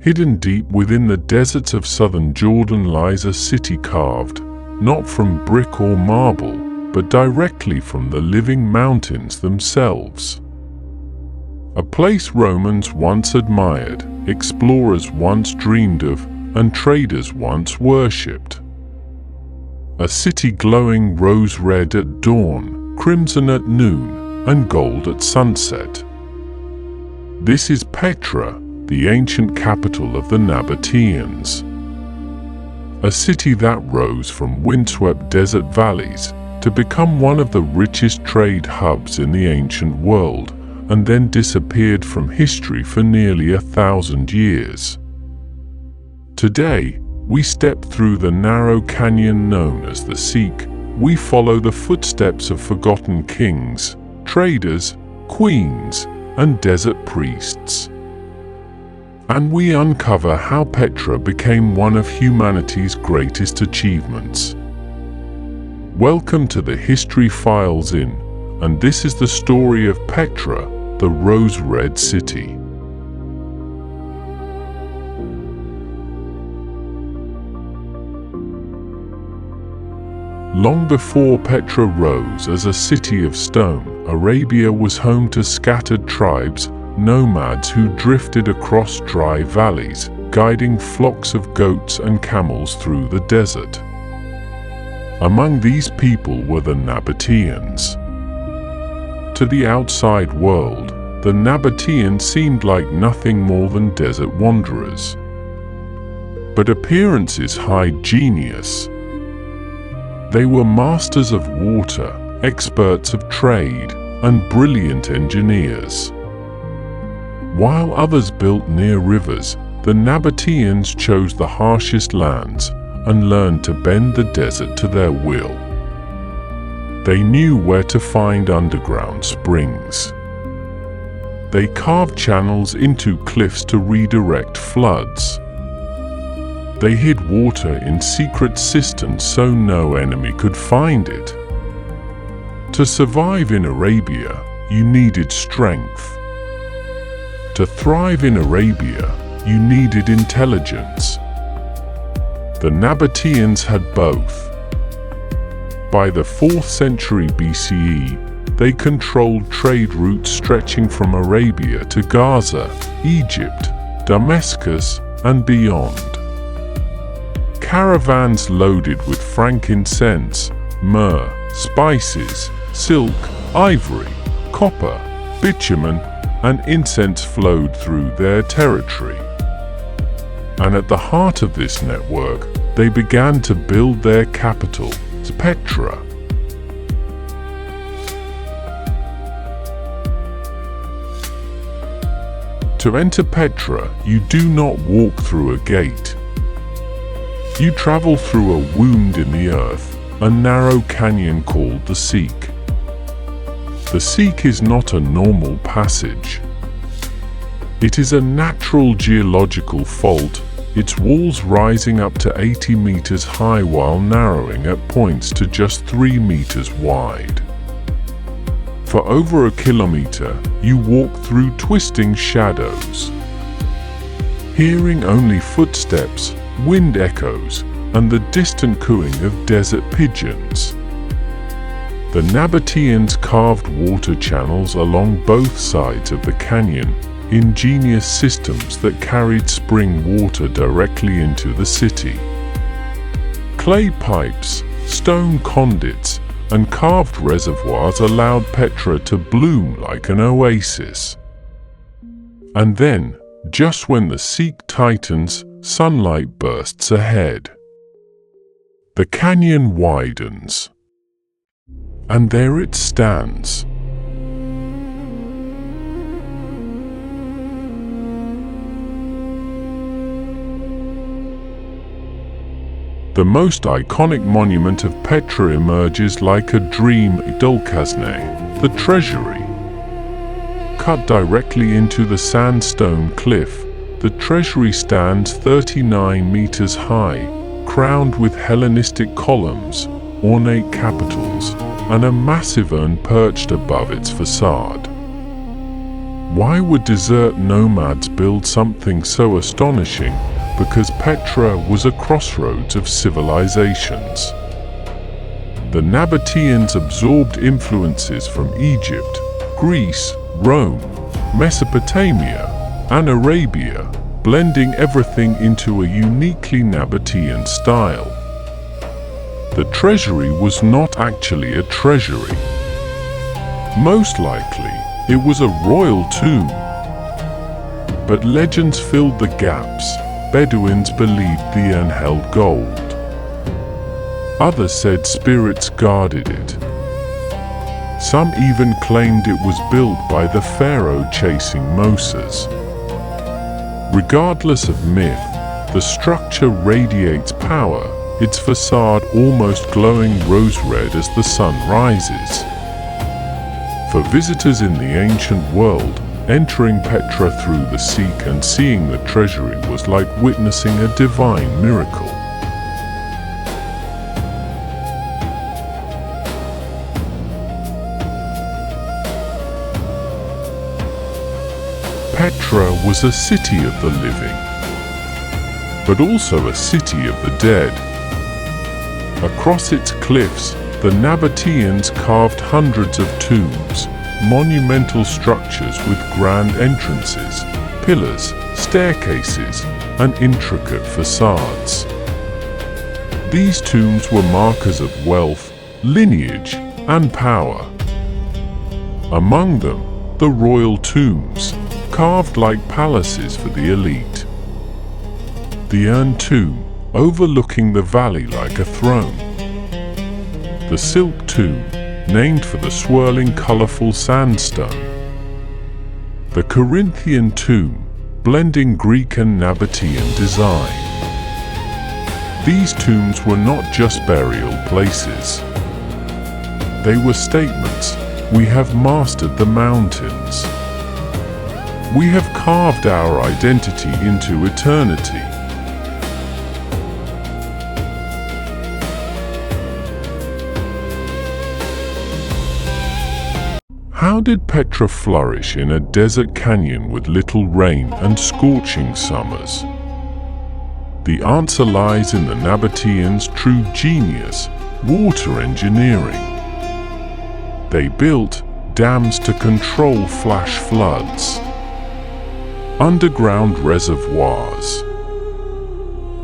Hidden deep within the deserts of southern Jordan lies a city carved, not from brick or marble, but directly from the living mountains themselves. A place Romans once admired, explorers once dreamed of, and traders once worshipped. A city glowing rose-red at dawn, crimson at noon, and gold at sunset. This is Petra, the ancient capital of the Nabataeans. A city that rose from windswept desert valleys to become one of the richest trade hubs in the ancient world, and then disappeared from history for nearly 1,000 years. Today, we step through the narrow canyon known as the Seek. We follow the footsteps of forgotten kings, traders, queens, and desert priests. And we uncover how Petra became one of humanity's greatest achievements. Welcome to the History Files In, and this is the story of Petra, the rose-red city. Long before Petra rose as a city of stone, Arabia was home to scattered tribes, nomads who drifted across dry valleys, guiding flocks of goats and camels through the desert. Among these people were the Nabataeans. To the outside world, the Nabataeans seemed like nothing more than desert wanderers. But appearances hide genius. They were masters of water, experts of trade, and brilliant engineers. While others built near rivers, the Nabataeans chose the harshest lands and learned to bend the desert to their will. They knew where to find underground springs. They carved channels into cliffs to redirect floods. They hid water in secret cisterns so no enemy could find it. To survive in Arabia, you needed strength. To thrive in Arabia, you needed intelligence. The Nabataeans had both. By the 4th century BCE, they controlled trade routes stretching from Arabia to Gaza, Egypt, Damascus, and beyond. Caravans loaded with frankincense, myrrh, spices, silk, ivory, copper, bitumen, and incense flowed through their territory. And at the heart of this network, they began to build their capital, Petra. To enter Petra, you do not walk through a gate. You travel through a wound in the earth, a narrow canyon called the Seek. The Seek is not a normal passage. It is a natural geological fault, its walls rising up to 80 meters high while narrowing at points to just 3 meters wide. For over a kilometer, you walk through twisting shadows. Hearing only footsteps, wind echoes, and the distant cooing of desert pigeons. The Nabataeans carved water channels along both sides of the canyon, ingenious systems that carried spring water directly into the city. Clay pipes, stone conduits, and carved reservoirs allowed Petra to bloom like an oasis. And then, just when the Seek tightens, sunlight bursts ahead. The canyon widens. And there it stands. The most iconic monument of Petra emerges like a dream, the Treasury. Cut directly into the sandstone cliff, the Treasury stands 39 meters high, crowned with Hellenistic columns, ornate capitals, and a massive urn perched above its facade. Why would desert nomads build something so astonishing? Because Petra was a crossroads of civilizations. The Nabataeans absorbed influences from Egypt, Greece, Rome, Mesopotamia, and Arabia, blending everything into a uniquely Nabataean style. The treasury was not actually a treasury. Most likely, it was a royal tomb. But legends filled the gaps. Bedouins believed the urn held gold. Others said spirits guarded it. Some even claimed it was built by the pharaoh chasing Moses. Regardless of myth, the structure radiates power, its facade almost glowing rose-red as the sun rises. For visitors in the ancient world, entering Petra through the Sikh and seeing the treasury was like witnessing a divine miracle. Petra was a city of the living, but also a city of the dead. Across its cliffs, the Nabataeans carved hundreds of tombs, monumental structures with grand entrances, pillars, staircases, and intricate facades. These tombs were markers of wealth, lineage, and power. Among them, the royal tombs, carved like palaces for the elite. The urn tomb, overlooking the valley like a throne. The silk tomb, named for the swirling colorful sandstone. The Corinthian tomb, blending Greek and Nabataean design. These tombs were not just burial places. They were statements. We have mastered the mountains. We have carved our identity into eternity. How did Petra flourish in a desert canyon with little rain and scorching summers? The answer lies in the Nabataeans' true genius, water engineering. They built dams to control flash floods, underground reservoirs,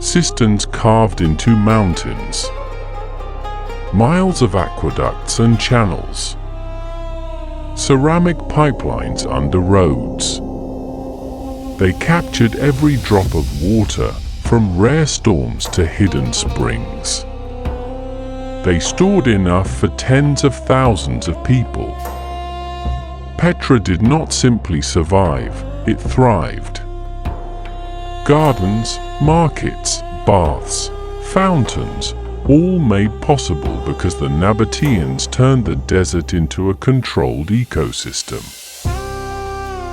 cisterns carved into mountains, miles of aqueducts and channels, ceramic pipelines under roads. They captured every drop of water, from rare storms to hidden springs. They stored enough for tens of thousands of people. Petra did not simply survive, it thrived. Gardens, markets, baths, fountains, all made possible because the Nabataeans turned the desert into a controlled ecosystem.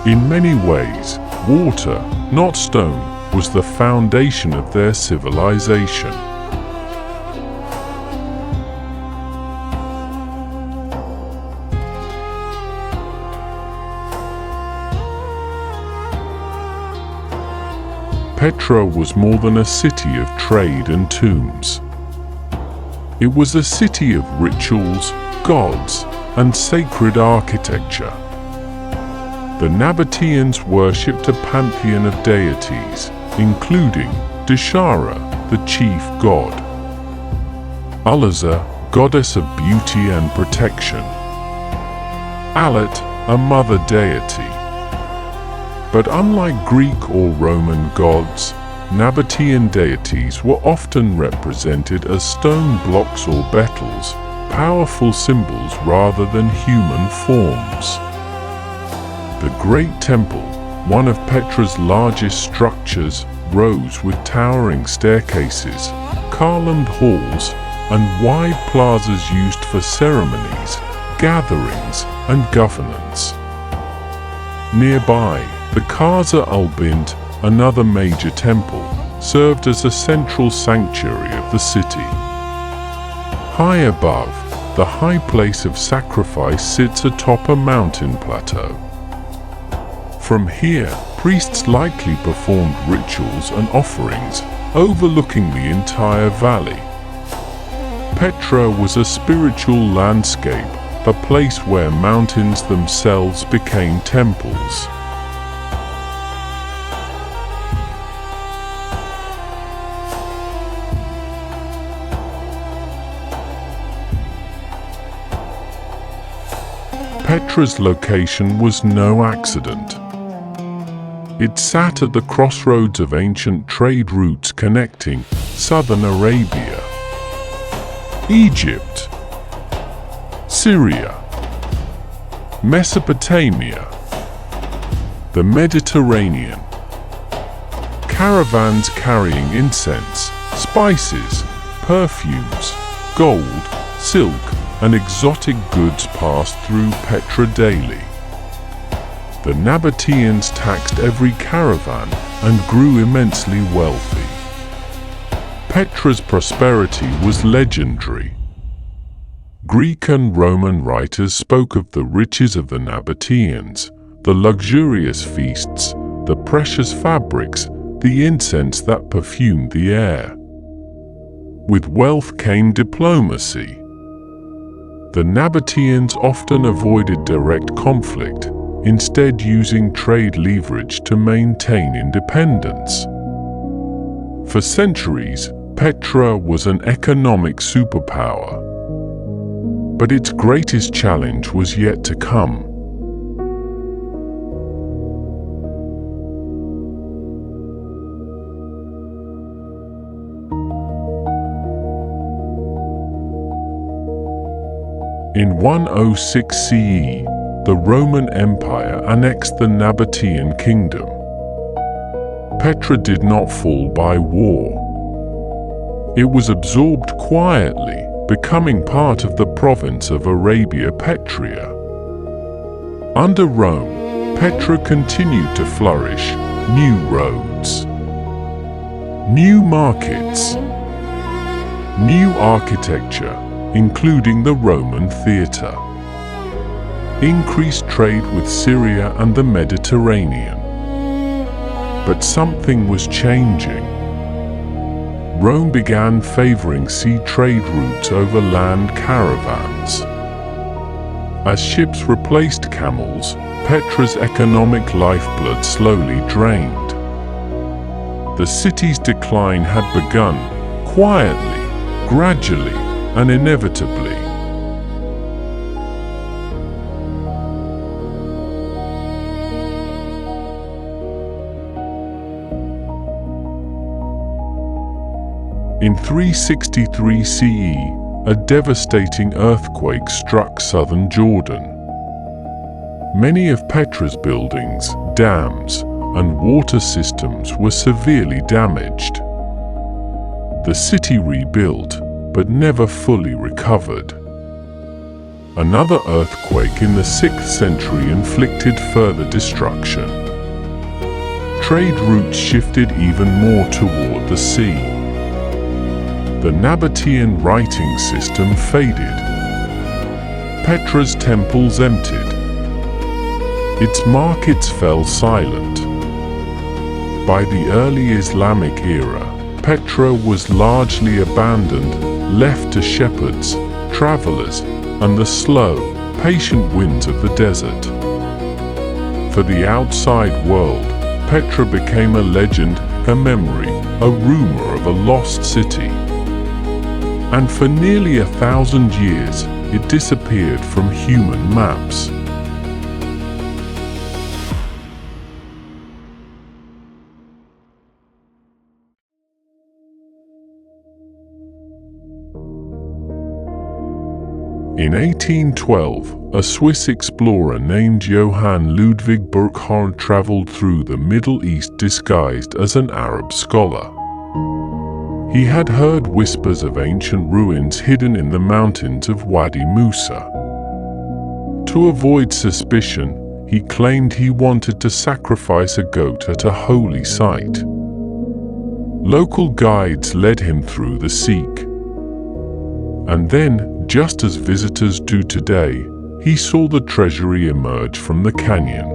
In many ways, water, not stone, was the foundation of their civilization. Petra was more than a city of trade and tombs. It was a city of rituals, gods, and sacred architecture. The Nabataeans worshipped a pantheon of deities, including Dishara, the chief god, Alaza, goddess of beauty and protection, Alat, a mother deity. But unlike Greek or Roman gods, Nabataean deities were often represented as stone blocks or beetles, powerful symbols rather than human forms. The Great Temple, one of Petra's largest structures, rose with towering staircases, columned halls, and wide plazas used for ceremonies, gatherings, and governance. Nearby, the Qaza al-Bint, another major temple, served as a central sanctuary of the city. High above, the high place of sacrifice sits atop a mountain plateau. From here, priests likely performed rituals and offerings, overlooking the entire valley. Petra was a spiritual landscape, a place where mountains themselves became temples. Petra's location was no accident. It sat at the crossroads of ancient trade routes connecting southern Arabia, Egypt, Syria, Mesopotamia, the Mediterranean. Caravans carrying incense, spices, perfumes, gold, silk, and exotic goods passed through Petra daily. The Nabataeans taxed every caravan and grew immensely wealthy. Petra's prosperity was legendary. Greek and Roman writers spoke of the riches of the Nabataeans, the luxurious feasts, the precious fabrics, the incense that perfumed the air. With wealth came diplomacy. The Nabataeans often avoided direct conflict, instead using trade leverage to maintain independence. For centuries, Petra was an economic superpower. But its greatest challenge was yet to come. In 106 CE, the Roman Empire annexed the Nabataean Kingdom. Petra did not fall by war. It was absorbed quietly, becoming part of the province of Arabia Petria. Under Rome, Petra continued to flourish. New roads, new markets, new architecture, including the Roman theatre, increased trade with Syria and the Mediterranean. But something was changing. Rome began favoring sea trade routes over land caravans. As ships replaced camels, Petra's economic lifeblood slowly drained. The city's decline had begun, quietly, gradually, and inevitably. In 363 CE, a devastating earthquake struck southern Jordan. Many of Petra's buildings, dams, and water systems were severely damaged. The city rebuilt, but never fully recovered. Another earthquake in the 6th century inflicted further destruction. Trade routes shifted even more toward the sea. The Nabataean writing system faded. Petra's temples emptied. Its markets fell silent. By the early Islamic era, Petra was largely abandoned, left to shepherds, travelers, and the slow, patient winds of the desert. For the outside world, Petra became a legend, a memory, a rumor of a lost city. And for nearly 1,000 years, it disappeared from human maps. In 1812, a Swiss explorer named Johann Ludwig Burckhardt traveled through the Middle East disguised as an Arab scholar. He had heard whispers of ancient ruins hidden in the mountains of Wadi Musa. To avoid suspicion, he claimed he wanted to sacrifice a goat at a holy site. Local guides led him through the Sikh. And then, just as visitors do today, he saw the treasury emerge from the canyon.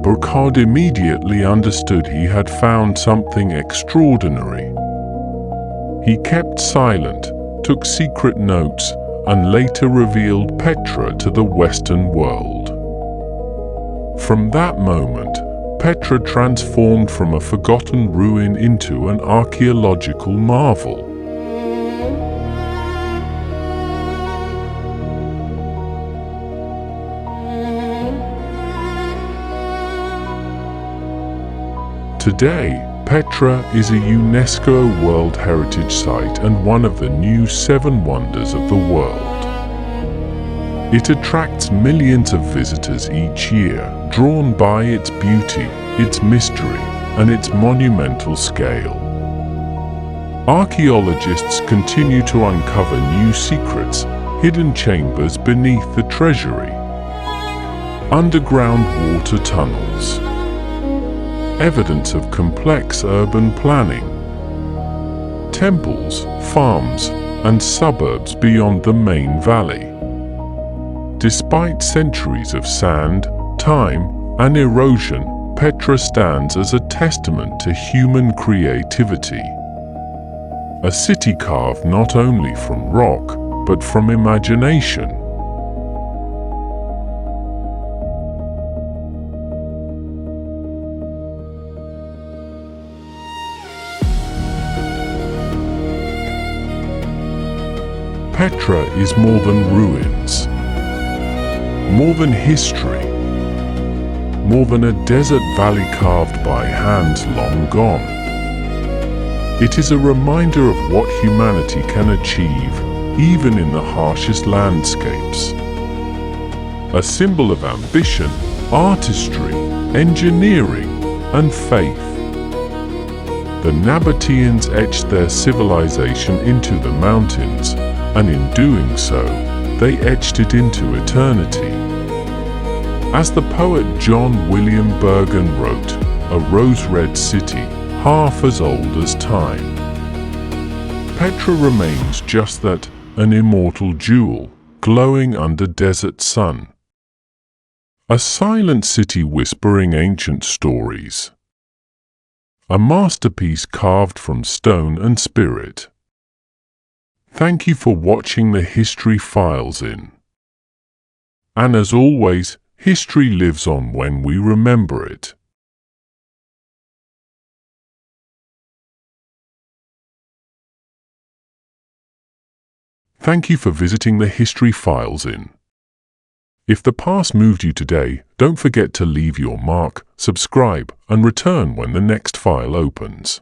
Burkhard immediately understood he had found something extraordinary. He kept silent, took secret notes, and later revealed Petra to the Western world. From that moment, Petra transformed from a forgotten ruin into an archaeological marvel. Today, Petra is a UNESCO World Heritage Site and one of the new 7 wonders of the world. It attracts millions of visitors each year, drawn by its beauty, its mystery, and its monumental scale. Archaeologists continue to uncover new secrets, hidden chambers beneath the Treasury, underground water tunnels, evidence of complex urban planning, temples, farms, and suburbs beyond the main valley. Despite centuries of sand, time, and erosion, Petra stands as a testament to human creativity. A city carved not only from rock, but from imagination. Petra is more than ruins, more than history, more than a desert valley carved by hands long gone. It is a reminder of what humanity can achieve, even in the harshest landscapes. A symbol of ambition, artistry, engineering, and faith. The Nabataeans etched their civilization into the mountains, and in doing so, they etched it into eternity. As the poet John William Bergen wrote, a rose-red city, half as old as time. Petra remains just that, an immortal jewel, glowing under desert sun. A silent city whispering ancient stories. A masterpiece carved from stone and spirit. Thank you for watching the History Files in. And as always, history lives on when we remember it. Thank you for visiting the History Files in. If the past moved you today, don't forget to leave your mark, subscribe, and return when the next file opens.